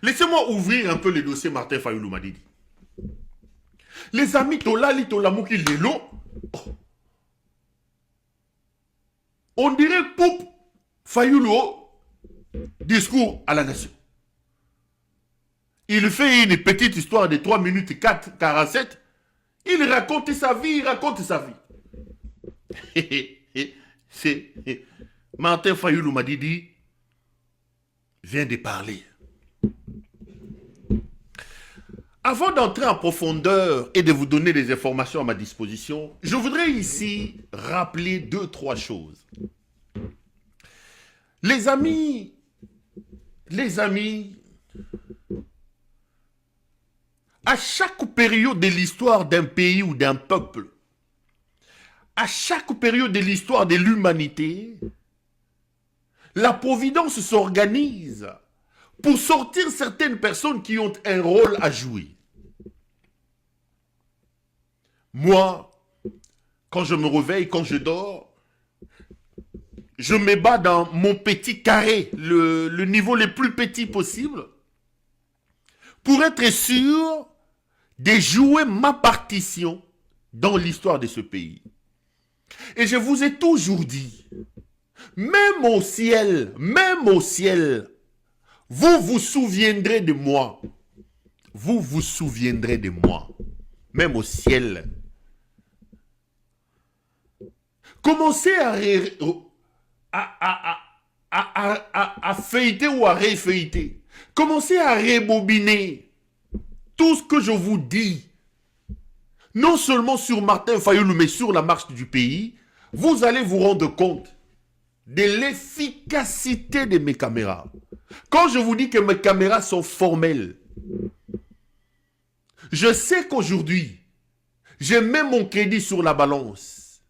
Laissez-moi ouvrir un peu le dossier Martin Fayoulou Madidi. Les amis Tolali Tolamouki Lelo, on dirait Poup Fayoulou, discours à la nation. Il fait une petite histoire de 3 minutes 47. Il raconte sa vie, il raconte sa vie. C'est Martin Fayoulou Madidi vient de parler. Avant d'entrer en profondeur et de vous donner des informations à ma disposition, je voudrais ici rappeler 2-3 choses. Les amis, à chaque période de l'histoire d'un pays ou d'un peuple, à chaque période de l'histoire de l'humanité, la providence s'organise pour sortir certaines personnes qui ont un rôle à jouer. Moi, quand je me réveille, quand je dors, je me bats dans mon petit carré, le niveau le plus petit possible, pour être sûr de jouer ma partition dans l'histoire de ce pays. Et je vous ai toujours dit, même au ciel, vous vous souviendrez de moi. Vous vous souviendrez de moi. Même au ciel. Commencez à feuilleter ou à réfeuilleter. Commencez à rebobiner tout ce que je vous dis. Non seulement sur Martin Fayoulou, mais sur la marche du pays. Vous allez vous rendre compte de l'efficacité de mes caméras. Quand je vous dis que mes caméras sont formelles, je sais qu'aujourd'hui, j'ai même mon crédit sur la balance.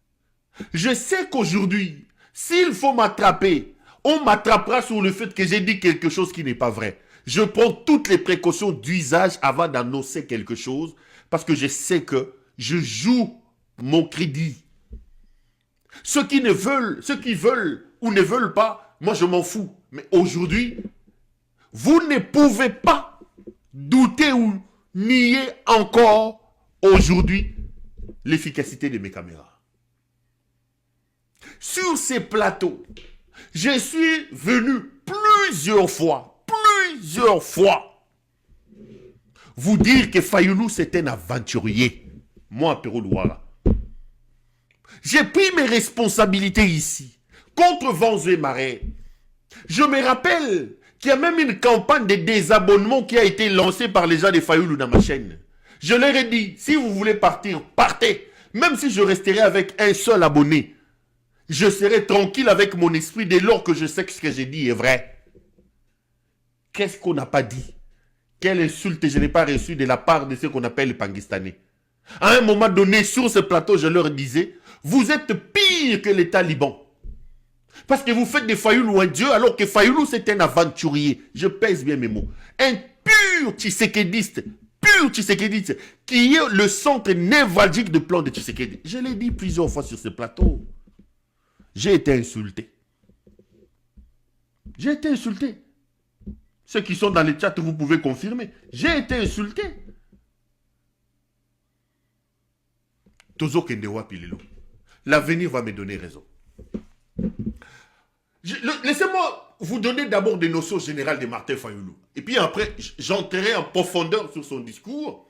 Je sais qu'aujourd'hui, s'il faut m'attraper, on m'attrapera sur le fait que j'ai dit quelque chose qui n'est pas vrai. Je prends toutes les précautions d'usage avant d'annoncer quelque chose parce que je sais que je joue mon crédit. Ceux qui veulent ou ne veulent pas, moi je m'en fous. Mais aujourd'hui, vous ne pouvez pas douter ou nier encore aujourd'hui l'efficacité de mes caméras. Sur ces plateaux, je suis venu plusieurs fois, vous dire que Fayoulou c'est un aventurier. Moi, Perrault Douala. J'ai pris mes responsabilités ici, contre vents et marées. Je me rappelle qu'il y a même une campagne de désabonnement qui a été lancée par les gens de Fayoulou dans ma chaîne. Je leur ai dit, si vous voulez partir, partez. Même si je resterai avec un seul abonné, je serai tranquille avec mon esprit dès lors que je sais que ce que j'ai dit est vrai. Qu'est-ce qu'on n'a pas dit? Quelle insulte je n'ai pas reçue de la part de ceux qu'on appelle les Pangistanais. À un moment donné, sur ce plateau, je leur disais, vous êtes pire que les talibans. Parce que vous faites des Fayoulou un dieu, alors que Fayoulou c'est un aventurier. Je pèse bien mes mots. Un pur tshisekédiste, qui est le centre névralgique de plan de Tshisekedi. Je l'ai dit plusieurs fois sur ce plateau. J'ai été insulté. J'ai été insulté. Ceux qui sont dans le chat, vous pouvez confirmer. J'ai été insulté. Tozo Kendewa Pilelo. L'avenir va me donner raison. Laissez-moi vous donner d'abord des notions générales de Martin Fayoulou. Et puis après, j'entrerai en profondeur sur son discours.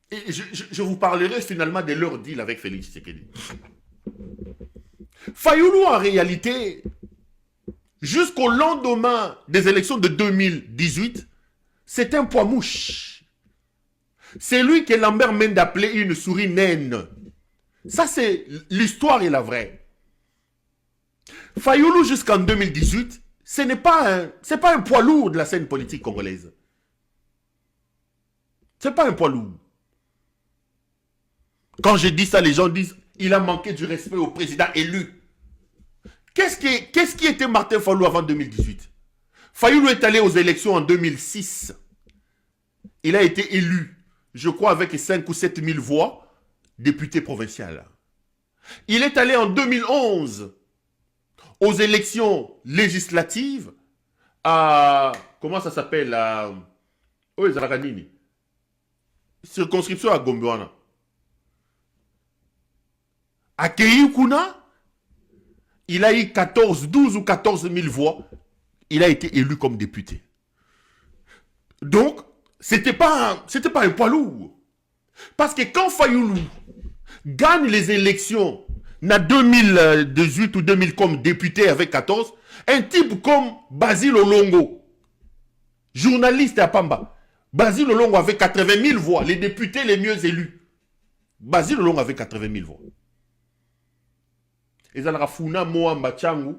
Et je vous parlerai finalement de leur deal avec Félix Tshisekedi. Fayoulou, en réalité, jusqu'au lendemain des élections de 2018, c'est un poids mouche. C'est lui que Lambert Mende appelait une souris naine. Ça, c'est l'histoire et la vraie. Fayoulou, jusqu'en 2018, ce n'est pas un poids lourd de la scène politique congolaise. Ce n'est pas un poids lourd. Quand je dis ça, les gens disent il a manqué du respect au président élu. Qu'est-ce qui était Martin Fayoulou avant 2018? Fayoulou est allé aux élections en 2006. Il a été élu, je crois, avec 5 ou 7 000 voix, député provincial. Il est allé en 2011 aux élections législatives à comment ça s'appelle la... Oui, Zalakanini. Circonscription à Gombewana. À Keyukuna, il a eu 12 ou 14 000 voix. Il a été élu comme député. Donc, c'était pas un poids lourd. Parce que quand Fayoulou gagne les élections en 2018 ou 2000 comme député avec 14, un type comme Basile Olongo, journaliste à Pamba, Basile Olongo avait 80 000 voix, les députés les mieux élus. Basile Olongo avait 80 000 voix. Et ça Funa Moamba Changu,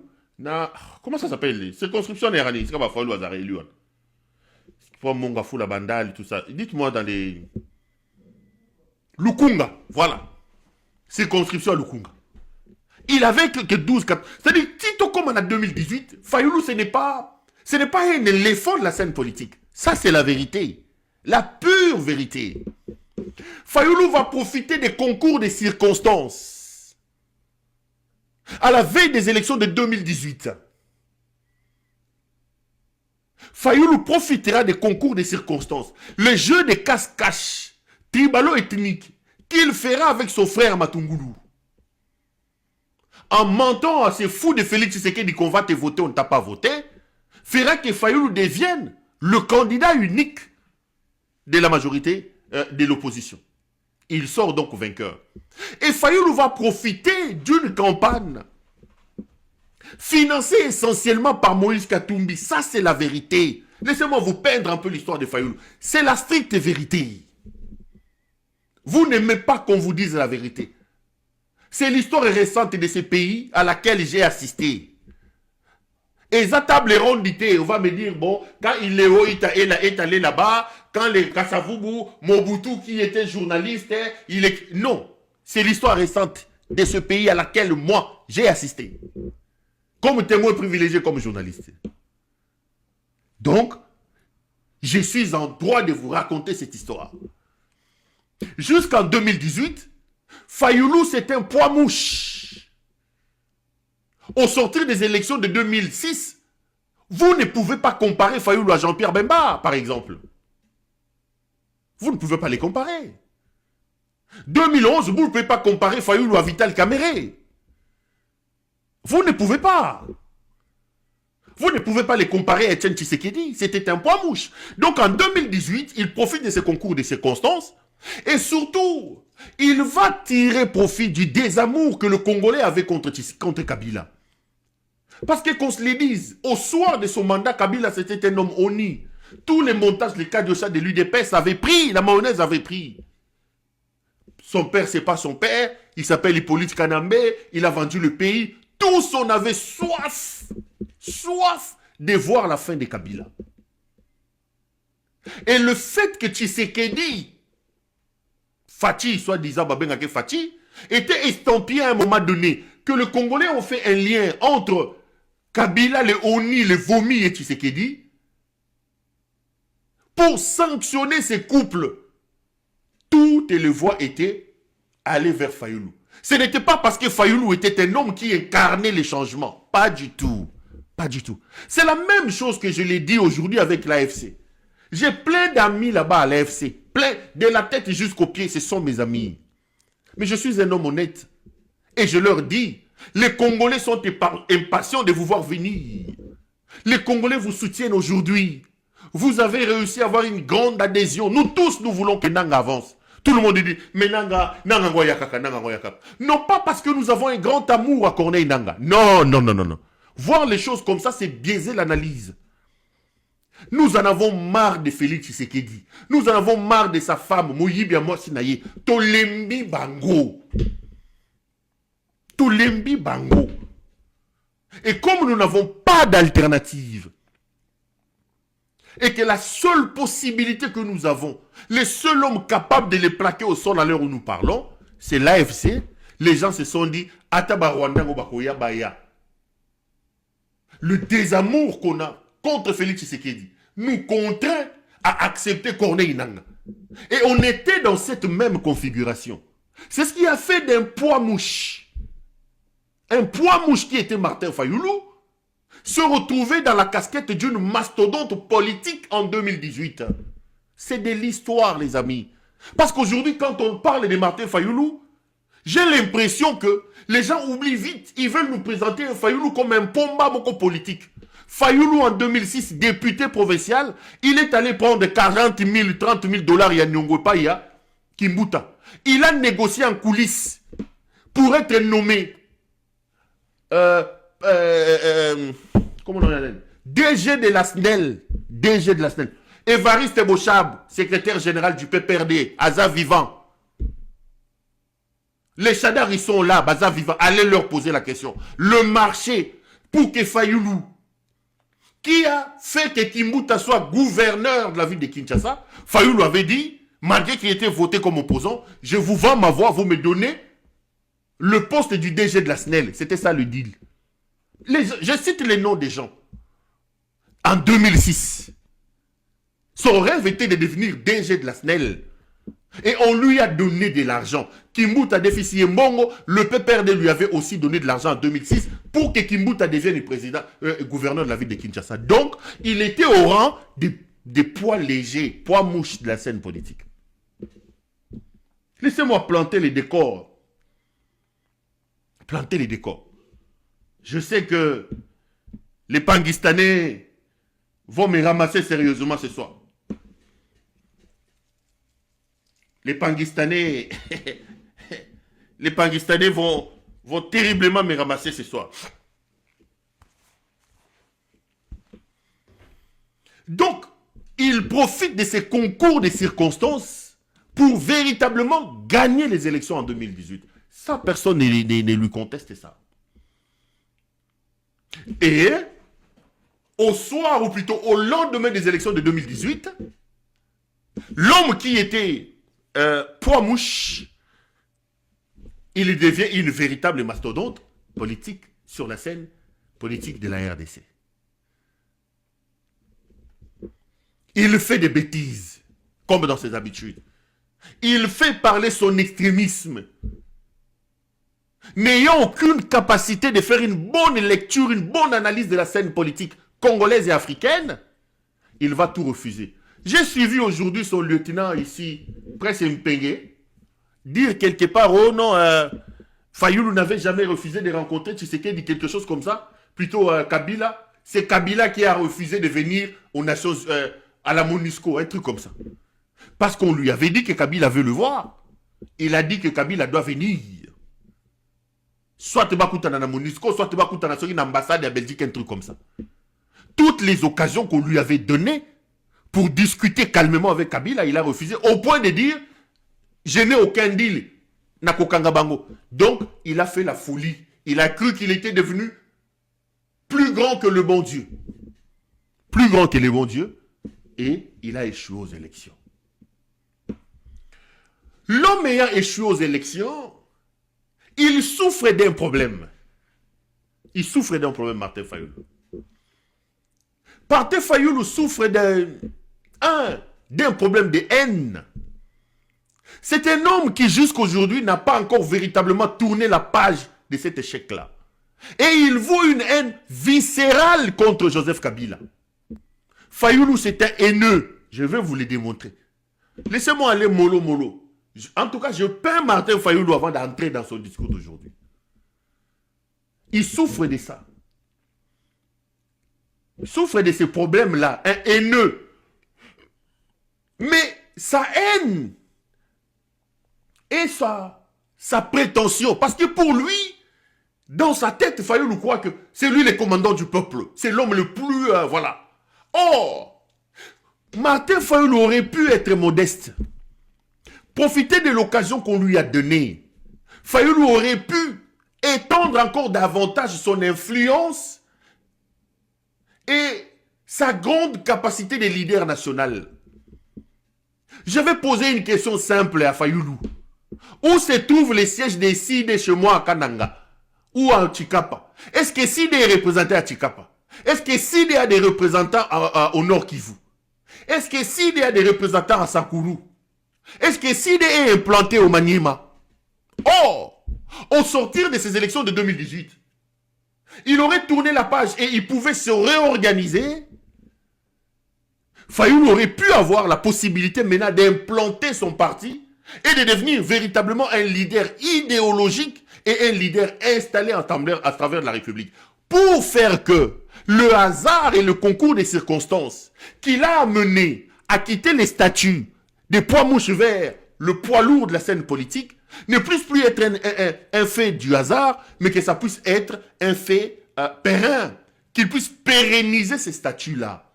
comment ça s'appelle? Circonscription erranie, c'est comme Fayoulou Azar élu. Pour Monga Foula Bandal, tout ça. Dites-moi dans les... Lukunga, voilà. Circonscription à Lukunga. Il avait que 12, 4... C'est-à-dire, Tito comme en 2018, Fayoulou, ce n'est pas un éléphant de la scène politique. Ça, c'est la vérité. La pure vérité. Fayoulou va profiter des concours des circonstances. À la veille des élections de 2018. Fayoulou profitera des concours des circonstances. Le jeu des cache-cache, tribalo-ethnique, qu'il fera avec son frère Matungoulou. En mentant à ces fous de Félix Tshisekedi qu'on va te voter, on ne t'a pas voté, fera que Fayoulou devienne le candidat unique de la majorité de l'opposition. Il sort donc vainqueur. Et Fayoulou va profiter d'une campagne financé essentiellement par Moïse Katumbi. Ça, c'est la vérité. Laissez-moi vous peindre un peu l'histoire de Fayoulou. C'est la stricte vérité. Vous n'aimez pas qu'on vous dise la vérité. C'est l'histoire récente de ce pays à laquelle j'ai assisté. Et ça table ronde d'ité, on va me dire, bon, quand il est allé là-bas, quand les Kassavubu, Mobutu qui était journaliste, il est... Non, c'est l'histoire récente de ce pays à laquelle moi, j'ai assisté. Comme témoin privilégié, comme journaliste. Donc, je suis en droit de vous raconter cette histoire. Jusqu'en 2018, Fayoulou, c'est un poids mouche. Au sortir des élections de 2006, vous ne pouvez pas comparer Fayoulou à Jean-Pierre Bemba, par exemple. Vous ne pouvez pas les comparer. 2011, vous ne pouvez pas comparer Fayoulou à Vital Kamere. Vous ne pouvez pas. Vous ne pouvez pas les comparer à Etienne Tshisekedi. C'était un poids mouche. Donc en 2018, il profite de ce concours de circonstances. Et surtout, il va tirer profit du désamour que le Congolais avait contre Kabila. Parce que qu'on se le dise, au soir de son mandat, Kabila c'était un homme honni. Tous les montages, les cas de chat de l'UDPS avaient pris, la mayonnaise avait pris. Son père, c'est pas son père. Il s'appelle Hippolyte Kanambe. Il a vendu le pays. Tous on avait soif de voir la fin de Kabila. Et le fait que Tshisekedi, Fachi, soi-disant Babengake Fachi, était estampillé à un moment donné, que les Congolais ont fait un lien entre Kabila, le Oni, le Vomi et Tshisekedi, pour sanctionner ces couples. Toutes les voix étaient allées vers Fayoulou. Ce n'était pas parce que Fayoulou était un homme qui incarnait les changements. Pas du tout. Pas du tout. C'est la même chose que je l'ai dit aujourd'hui avec l'AFC. J'ai plein d'amis là-bas à l'AFC. Plein, de la tête jusqu'aux pieds, ce sont mes amis. Mais je suis un homme honnête. Et je leur dis, les Congolais sont impatients de vous voir venir. Les Congolais vous soutiennent aujourd'hui. Vous avez réussi à avoir une grande adhésion. Nous tous, nous voulons que Nanga avance. Tout le monde dit, mais Nanga Ngoyakaka, Nanga Ngoyakaka. Non pas parce que nous avons un grand amour à Corneille Nanga. Non, non, non, non, non. Voir les choses comme ça, c'est biaiser l'analyse. Nous en avons marre de Félix Tshisekedi. Nous en avons marre de sa femme, Mouyibia Mwasinaye. Tolembi Bango. Tolembi Bango. Et comme nous n'avons pas d'alternative, et que la seule possibilité que nous avons, le seul homme capable de les plaquer au sol à l'heure où nous parlons, c'est l'AFC. Les gens se sont dit, Ataba Rwanda Bakoya Baya. Le désamour qu'on a contre Félix Tshisekedi nous contraint à accepter Corneille Nangaa. Et on était dans cette même configuration. C'est ce qui a fait d'un poids mouche. Un poids mouche qui était Martin Fayoulou. se retrouver dans la casquette d'une mastodonte politique en 2018. C'est de l'histoire, les amis. Parce qu'aujourd'hui, quand on parle de Martin Fayoulou, j'ai l'impression que les gens oublient vite. Ils veulent nous présenter un Fayoulou comme un pomba moko politique. Fayoulou, en 2006, député provincial, il est allé prendre 40 000, 30 000 dollars à Nyongwe Paya, Kimbuta. Il a négocié en coulisses pour être nommé comment on appelle, DG de la SNEL. DG de la SNEL. Évariste Bochab, secrétaire général du PPRD, Aza Vivant. Les Chadars, ils sont là, Aza Vivant. Allez leur poser la question. Le marché pour que Fayoulou, qui a fait que Kimbuta soit gouverneur de la ville de Kinshasa, Fayoulou avait dit, malgré qu'il était voté comme opposant, je vous vends ma voix, vous me donnez le poste du DG de la SNEL. C'était ça le deal. Je cite les noms des gens. En 2006, son rêve était de devenir DG de la SNEL. Et on lui a donné de l'argent. Kimbuta déficit Mbongo, le PPRD lui avait aussi donné de l'argent en 2006 pour que Kimbuta devienne le président, gouverneur de la ville de Kinshasa. Donc, il était au rang des poids légers, poids mouches de la scène politique. Laissez-moi planter les décors. Planter les décors. Je sais que les Pangistanais vont me ramasser sérieusement ce soir. Les Pangistanais vont terriblement me ramasser ce soir. Donc, ils profitent de ces concours de circonstances pour véritablement gagner les élections en 2018. Ça, personne ne lui conteste ça. Et, au soir, ou plutôt au lendemain des élections de 2018, l'homme qui était poids mouche, il devient une véritable mastodonte politique sur la scène politique de la RDC. Il fait des bêtises, comme dans ses habitudes. Il fait parler son extrémisme, n'ayant aucune capacité de faire une bonne lecture, une bonne analyse de la scène politique congolaise et africaine. Il va tout refuser. J'ai suivi aujourd'hui son lieutenant ici, Presse Mpenge, dire quelque part, oh non, Fayoulou n'avait jamais refusé de rencontrer Tshisekedi, quelque chose comme ça, plutôt Kabila. C'est Kabila qui a refusé de venir aux Nations, à la MONUSCO, un truc comme ça. Parce qu'on lui avait dit que Kabila veut le voir. Il a dit que Kabila doit venir. Soit tu vas à la MONUSCO, soit tu vas à une ambassade à Belgique, un truc comme ça. Toutes les occasions qu'on lui avait données pour discuter calmement avec Kabila, il a refusé, au point de dire, je n'ai aucun deal, Nakokanga Bango. Donc, il a fait la folie. Il a cru qu'il était devenu plus grand que le bon Dieu. Plus grand que le bon Dieu. Et il a échoué aux élections. L'homme ayant échoué aux élections, il souffre d'un problème. Il souffre d'un problème, Martin Fayoulou. Martin Fayoulou souffre d'un problème de haine. C'est un homme qui jusqu'à aujourd'hui n'a pas encore véritablement tourné la page de cet échec-là. Et il vaut une haine viscérale contre Joseph Kabila. Fayoulou, c'est un haineux. Je vais vous le démontrer. Laissez-moi aller mollo mollo. En tout cas, je peins Martin Fayoulou avant d'entrer dans son discours d'aujourd'hui. Il souffre de ça. Il souffre de ces problèmes-là, un haineux. Mais sa haine et sa prétention, parce que pour lui, dans sa tête, Fayoulou croit que c'est lui le commandant du peuple. C'est l'homme le plus... voilà. Or, Martin Fayoulou aurait pu être modeste. Profiter de l'occasion qu'on lui a donnée. Fayoulou aurait pu étendre encore davantage son influence et sa grande capacité de leader national. Je vais poser une question simple à Fayoulou. Où se trouvent les sièges des CID chez moi à Kananga ou à Chikapa? Est-ce que CID est représenté à Chikapa? Est-ce que CID a des représentants au Nord Kivu? Est-ce que CID a des représentants à Sakuru? Est-ce que CID est implanté au Maniema? Or, au sortir de ces élections de 2018, il aurait tourné la page et il pouvait se réorganiser. Fayoulou aurait pu avoir la possibilité maintenant d'implanter son parti et de devenir véritablement un leader idéologique et un leader installé à travers la République. Pour faire que le hasard et le concours des circonstances qui l'a amené à quitter les statuts des poids mouches verts, le poids lourd de la scène politique, ne puisse plus être un fait du hasard, mais que ça puisse être un fait périn, qu'il puisse pérenniser ces statuts-là.